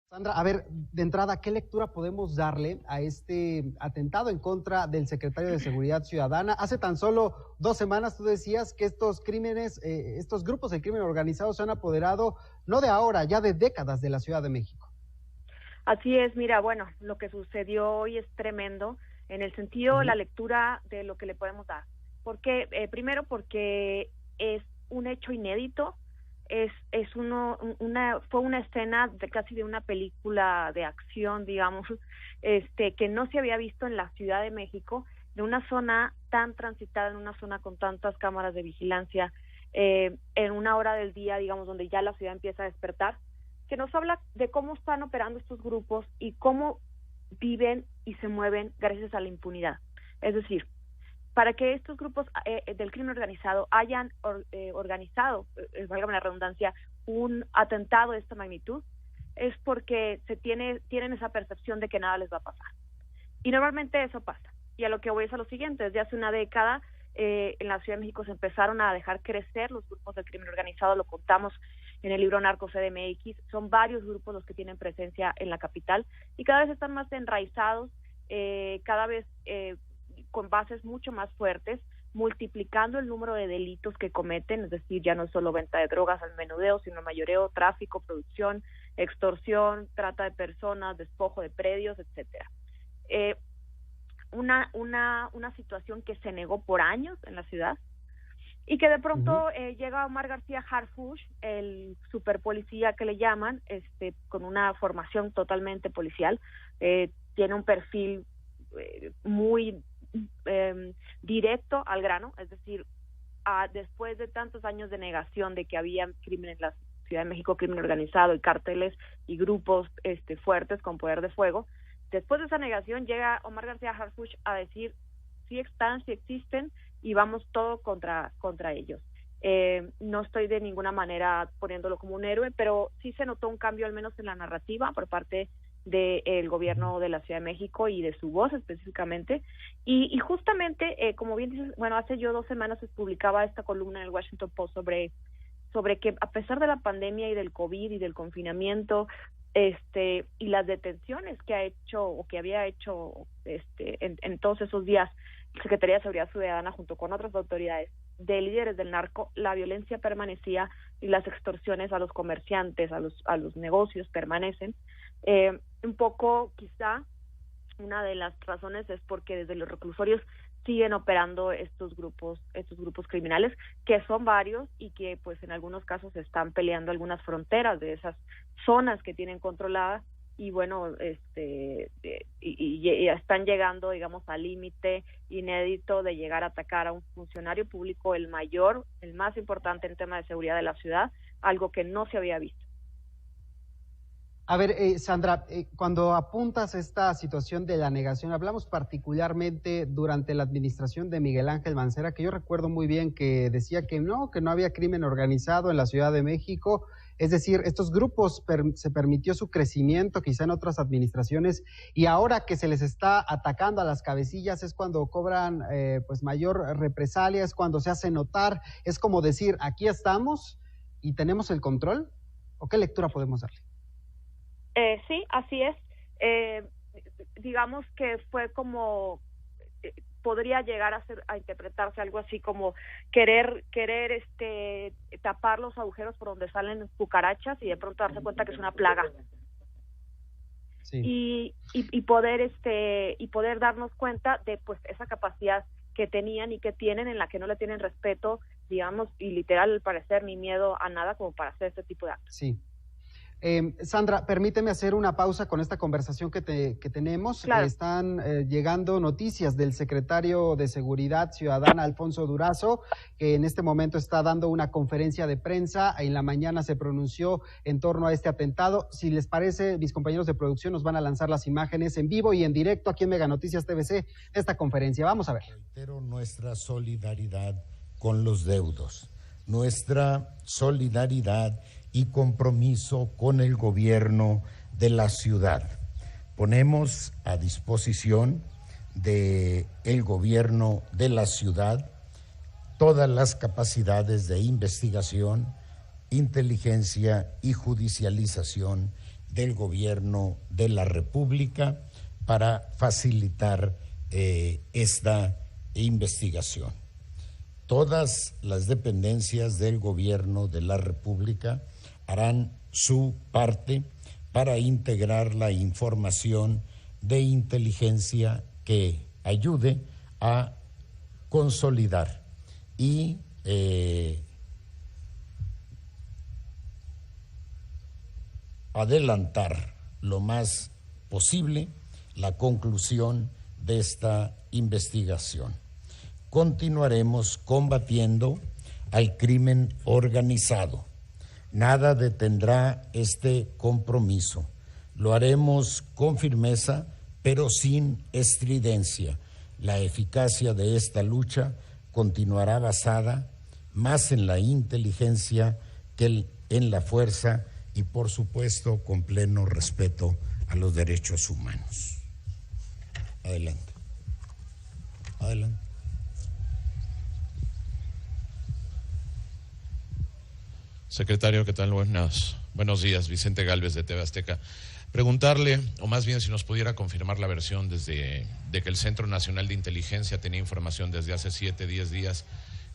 Sandra, a ver, de entrada, ¿qué lectura podemos darle a este atentado en contra del secretario de Seguridad Ciudadana? Hace tan solo 2 semanas tú decías que estos crímenes, estos grupos de crimen organizado se han apoderado no de ahora, ya de décadas de la Ciudad de México. Así es, mira, bueno, lo que sucedió hoy es tremendo en el sentido, la lectura de lo que le podemos dar. Porque, primero porque es un hecho inédito, fue una escena de casi de una película de acción, digamos, que no se había visto en la Ciudad de México, de una zona tan transitada, en una zona con tantas cámaras de vigilancia, en una hora del día, digamos, donde ya la ciudad empieza a despertar, que nos habla de cómo están operando estos grupos y cómo viven y se mueven gracias a la impunidad. Es decir, para que estos grupos del crimen organizado hayan organizado, válgame la redundancia, un atentado de esta magnitud, es porque tienen esa percepción de que nada les va a pasar. Y normalmente eso pasa. Y a lo que voy es a lo siguiente: desde hace una década en la Ciudad de México se empezaron a dejar crecer los grupos del crimen organizado, lo contamos en el libro Narcos CDMX, son varios grupos los que tienen presencia en la capital y cada vez están más enraizados, cada vez con bases mucho más fuertes, multiplicando el número de delitos que cometen, es decir, ya no es solo venta de drogas al menudeo, sino mayoreo, tráfico, producción, extorsión, trata de personas, despojo de predios, etcétera. Una situación que se negó por años en la ciudad y que de pronto llega Omar García Harfuch, el superpolicía que le llaman, con una formación totalmente policial, tiene un perfil muy directo al grano, es decir, después de tantos años de negación de que había crimen en la Ciudad de México, crimen organizado y cárteles y grupos fuertes con poder de fuego, después de esa negación llega Omar García Harfuch a decir sí están, sí existen y vamos todo contra ellos. No estoy de ninguna manera poniéndolo como un héroe, pero sí se notó un cambio al menos en la narrativa por parte del gobierno de la Ciudad de México y de su voz específicamente, y justamente, como bien dices, bueno, hace 2 semanas se publicaba esta columna en el Washington Post sobre que a pesar de la pandemia y del COVID y del confinamiento, y las detenciones que ha hecho o que había hecho en todos esos días la Secretaría de Seguridad Ciudadana junto con otras autoridades de líderes del narco, la violencia permanecía y las extorsiones a los comerciantes, a los negocios permanecen. Un poco, quizá, una de las razones es porque desde los reclusorios siguen operando estos grupos criminales, que son varios y que pues en algunos casos están peleando algunas fronteras de esas zonas que tienen controladas y bueno, y están llegando, digamos, al límite inédito de llegar a atacar a un funcionario público, el más importante en tema de seguridad de la ciudad, algo que no se había visto. A ver, Sandra, cuando apuntas esta situación de la negación, hablamos particularmente durante la administración de Miguel Ángel Mancera, que yo recuerdo muy bien que decía que no había crimen organizado en la Ciudad de México. Es decir, estos grupos se permitió su crecimiento quizá en otras administraciones y ahora que se les está atacando a las cabecillas es cuando cobran pues mayor represalia, es cuando se hace notar, es como decir, aquí estamos y tenemos el control. ¿O qué lectura podemos darle? Sí, así es. Digamos que fue como podría llegar a interpretarse algo así como querer tapar los agujeros por donde salen cucarachas y de pronto darse cuenta que es una plaga. Sí. Y poder darnos cuenta de pues esa capacidad que tenían y que tienen, en la que no le tienen respeto, digamos, y literal al parecer ni miedo a nada como para hacer este tipo de actos. Sí. Sandra, permíteme hacer una pausa con esta conversación que tenemos. Claro. Están llegando noticias del secretario de Seguridad Ciudadana, Alfonso Durazo, que en este momento está dando una conferencia de prensa. En la mañana se pronunció en torno a este atentado. Si les parece, mis compañeros de producción nos van a lanzar las imágenes en vivo y en directo aquí en Mega Noticias TVC de esta conferencia. Vamos a ver. Reitero nuestra solidaridad con los deudos, nuestra solidaridad y compromiso con el gobierno de la ciudad. Ponemos a disposición del gobierno de la ciudad todas las capacidades de investigación, inteligencia y judicialización del Gobierno de la República para facilitar esta investigación. Todas las dependencias del Gobierno de la República harán su parte para integrar la información de inteligencia que ayude a consolidar y adelantar lo más posible la conclusión de esta investigación. Continuaremos combatiendo al crimen organizado. Nada detendrá este compromiso. Lo haremos con firmeza, pero sin estridencia. La eficacia de esta lucha continuará basada más en la inteligencia que en la fuerza y, por supuesto, con pleno respeto a los derechos humanos. Adelante. Adelante. Secretario, ¿qué tal? Buenos días, Vicente Gálvez de TV Azteca. Preguntarle, o más bien si nos pudiera confirmar la versión de que el Centro Nacional de Inteligencia tenía información desde hace 7-10 días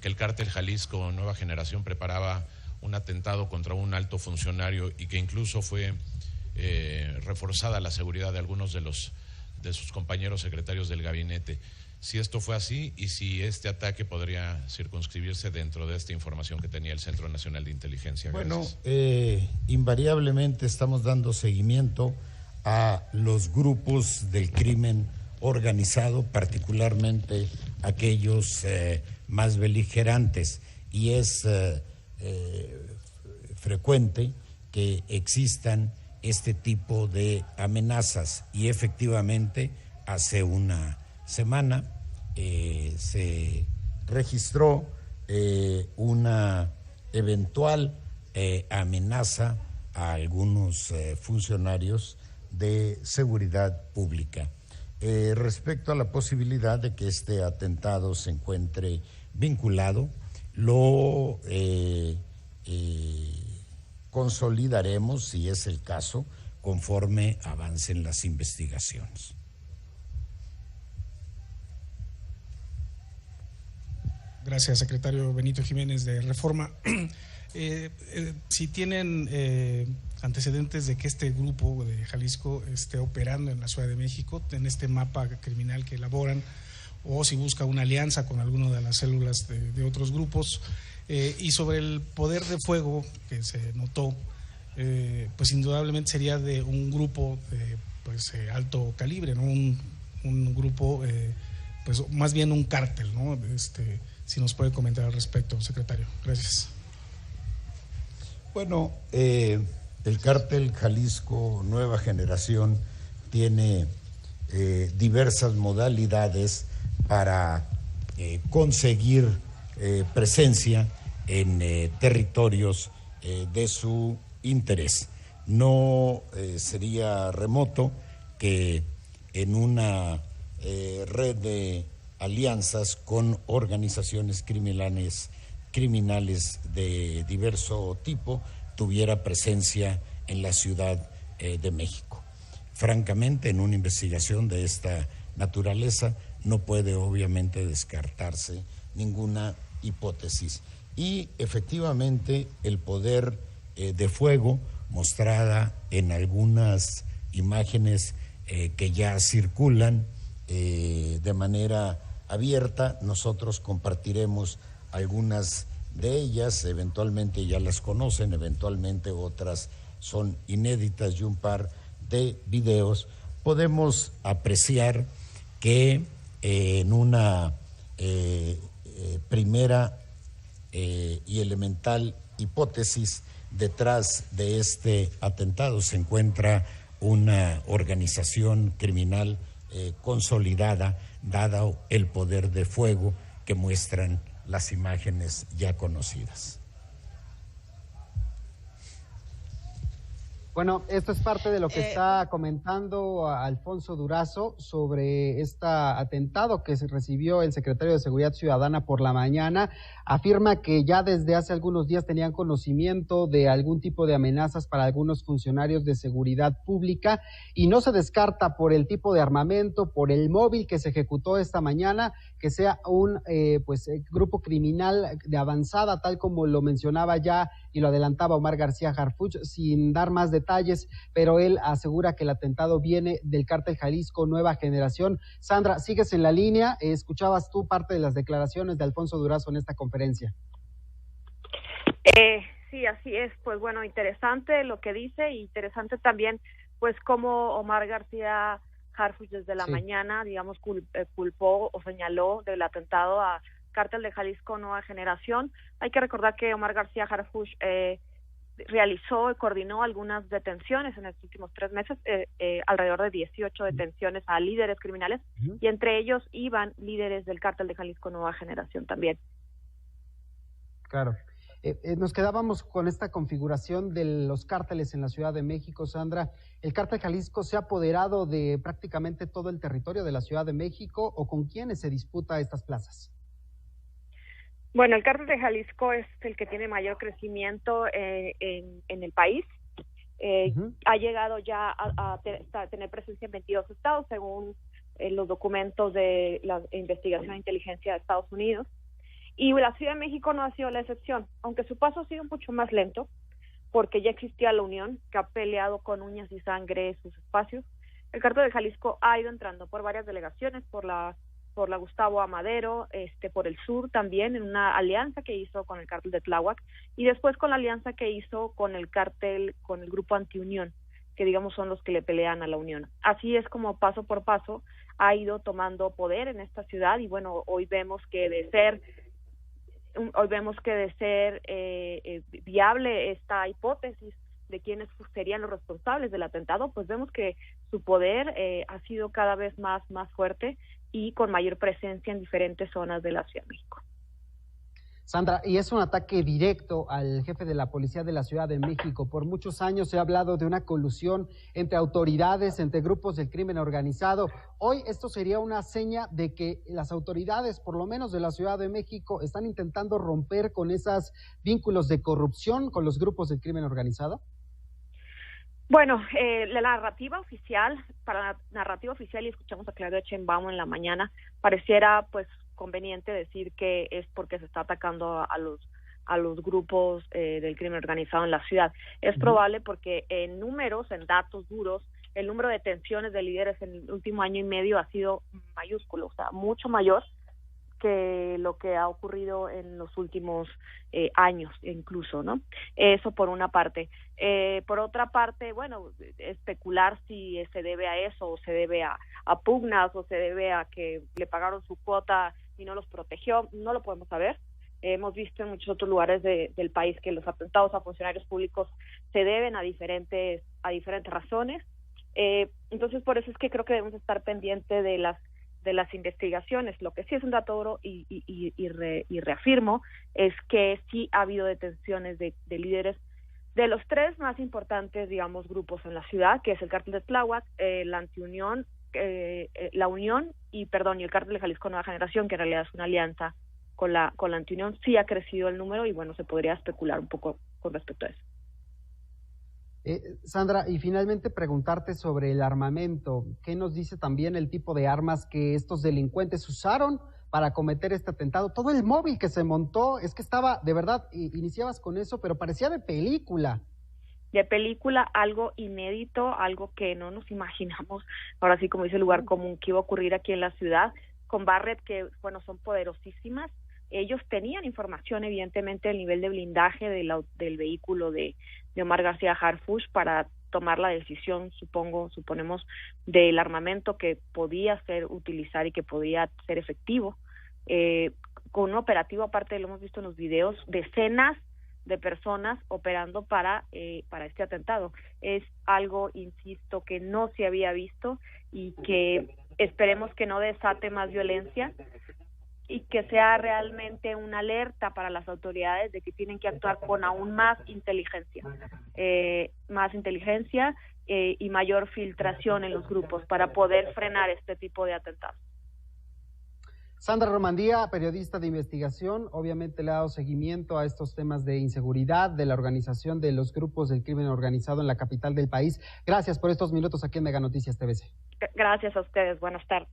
que el cártel Jalisco Nueva Generación preparaba un atentado contra un alto funcionario y que incluso fue reforzada la seguridad de algunos de sus compañeros secretarios del gabinete. Si esto fue así y si este ataque podría circunscribirse dentro de esta información que tenía el Centro Nacional de Inteligencia. Gracias. Bueno, invariablemente estamos dando seguimiento a los grupos del crimen organizado, particularmente aquellos más beligerantes, y es frecuente que existan este tipo de amenazas, y efectivamente hace una semana se registró una eventual amenaza a algunos funcionarios de seguridad pública. Respecto a la posibilidad de que este atentado se encuentre vinculado, lo consolidaremos, si es el caso, conforme avancen las investigaciones. Gracias, secretario Benito Jiménez de Reforma. Si tienen antecedentes de que este grupo de Jalisco esté operando en la Ciudad de México, en este mapa criminal que elaboran, o si busca una alianza con alguno de las células de otros grupos, y sobre el poder de fuego que se notó, pues indudablemente sería de un grupo de alto calibre, ¿no? Un grupo, pues más bien un cártel, ¿no? Si nos puede comentar al respecto, secretario. Gracias. Bueno, el cártel Jalisco Nueva Generación tiene diversas modalidades para conseguir presencia en territorios de su interés. No sería remoto que en una red de alianzas con organizaciones criminales de diverso tipo tuviera presencia en la Ciudad de México. Francamente, en una investigación de esta naturaleza no puede obviamente descartarse ninguna hipótesis. Y efectivamente el poder de fuego mostrada en algunas imágenes que ya circulan de manera abierta, nosotros compartiremos algunas de ellas, eventualmente ya las conocen, eventualmente otras son inéditas, y un par de videos. Podemos apreciar que en una primera y elemental hipótesis, detrás de este atentado se encuentra una organización criminal consolidada, dado el poder de fuego que muestran las imágenes ya conocidas. Bueno, esto es parte de lo que está comentando Alfonso Durazo sobre este atentado que se recibió el secretario de Seguridad Ciudadana por la mañana. Afirma que ya desde hace algunos días tenían conocimiento de algún tipo de amenazas para algunos funcionarios de seguridad pública y no se descarta por el tipo de armamento, por el móvil que se ejecutó esta mañana, que sea un grupo criminal de avanzada, tal como lo mencionaba ya y lo adelantaba Omar García Harfuch, sin dar más detalles, pero él asegura que el atentado viene del Cártel Jalisco Nueva Generación. Sandra, sigues en la línea, escuchabas tú parte de las declaraciones de Alfonso Durazo en esta conferencia. Sí, así es, pues bueno, interesante lo que dice, y interesante también pues cómo Omar García Harfuch desde la mañana, digamos, culpó o señaló del atentado a Cártel de Jalisco Nueva Generación. Hay que recordar que Omar García Harfuch realizó y coordinó algunas detenciones en estos últimos 3 meses, alrededor de 18 detenciones a líderes criminales, y entre ellos iban líderes del Cártel de Jalisco Nueva Generación también. Claro. Nos quedábamos con esta configuración de los cárteles en la Ciudad de México, Sandra. ¿El Cártel Jalisco se ha apoderado de prácticamente todo el territorio de la Ciudad de México o con quiénes se disputa estas plazas? Bueno, el Cártel de Jalisco es el que tiene mayor crecimiento en el país. Ha llegado ya a tener presencia en 22 estados, según los documentos de la investigación de inteligencia de Estados Unidos. Y la Ciudad de México no ha sido la excepción, aunque su paso ha sido mucho más lento, porque ya existía la Unión, que ha peleado con uñas y sangre sus espacios. El Cártel de Jalisco ha ido entrando por varias delegaciones, por la Gustavo Amadero, por el sur también, en una alianza que hizo con el Cártel de Tláhuac, y después con la alianza que hizo con el cártel, con el grupo Antiunión, que digamos son los que le pelean a la Unión. Así es como paso por paso ha ido tomando poder en esta ciudad, y bueno, hoy vemos que de ser viable esta hipótesis de quiénes serían los responsables del atentado, pues vemos que su poder ha sido cada vez más fuerte y con mayor presencia en diferentes zonas de la Ciudad de México. Sandra, y es un ataque directo al jefe de la Policía de la Ciudad de México. Por muchos años se ha hablado de una colusión entre autoridades, entre grupos del crimen organizado. Hoy esto sería una seña de que las autoridades, por lo menos de la Ciudad de México, están intentando romper con esos vínculos de corrupción con los grupos del crimen organizado. Bueno, la narrativa oficial, y escuchamos a Claudia Sheinbaum en la mañana, pareciera pues conveniente decir que es porque se está atacando a los grupos del crimen organizado en la ciudad. Es probable porque en números, en datos duros, el número de detenciones de líderes en el último año y medio ha sido mayúsculo, o sea, mucho mayor que lo que ha ocurrido en los últimos años incluso, ¿no? Eso por una parte. Por otra parte, bueno, especular si se debe a eso, o se debe a pugnas, o se debe a que le pagaron su cuota y no los protegió, no lo podemos saber. Hemos visto en muchos otros lugares del país que los atentados a funcionarios públicos se deben a diferentes razones. Entonces, por eso es que creo que debemos estar pendientes de las investigaciones. Lo que sí es un dato duro y reafirmo es que sí ha habido detenciones de líderes de los 3 más importantes, digamos, grupos en la ciudad, que es el Cártel de Tláhuac, la Antiunión, la Unión y el Cártel de Jalisco Nueva Generación, que en realidad es una alianza con la Antiunión. Sí ha crecido el número y bueno, se podría especular un poco con respecto a eso. Sandra, y finalmente preguntarte sobre el armamento. ¿Qué nos dice también el tipo de armas que estos delincuentes usaron para cometer este atentado? Todo el móvil que se montó, es que estaba, de verdad, iniciabas con eso, pero parecía de película. De película, algo inédito, algo que no nos imaginamos, ahora sí, como dice el lugar común, que iba a ocurrir aquí en la ciudad, con Barrett, que bueno, son poderosísimas. Ellos tenían información, evidentemente, del nivel de blindaje del vehículo de Omar García Harfuch para tomar la decisión, suponemos, del armamento que podía utilizar y que podía ser efectivo. Con un operativo, aparte, lo hemos visto en los videos, decenas de personas operando para este atentado. Es algo, insisto, que no se había visto y que esperemos que no desate más violencia. y que sea realmente una alerta para las autoridades de que tienen que actuar con aún más inteligencia y mayor filtración en los grupos para poder frenar este tipo de atentados. Sandra Romandía, periodista de investigación, obviamente le ha dado seguimiento a estos temas de inseguridad, de la organización de los grupos del crimen organizado en la capital del país. Gracias por estos minutos aquí en Mega Noticias TVC. Gracias a ustedes, buenas tardes.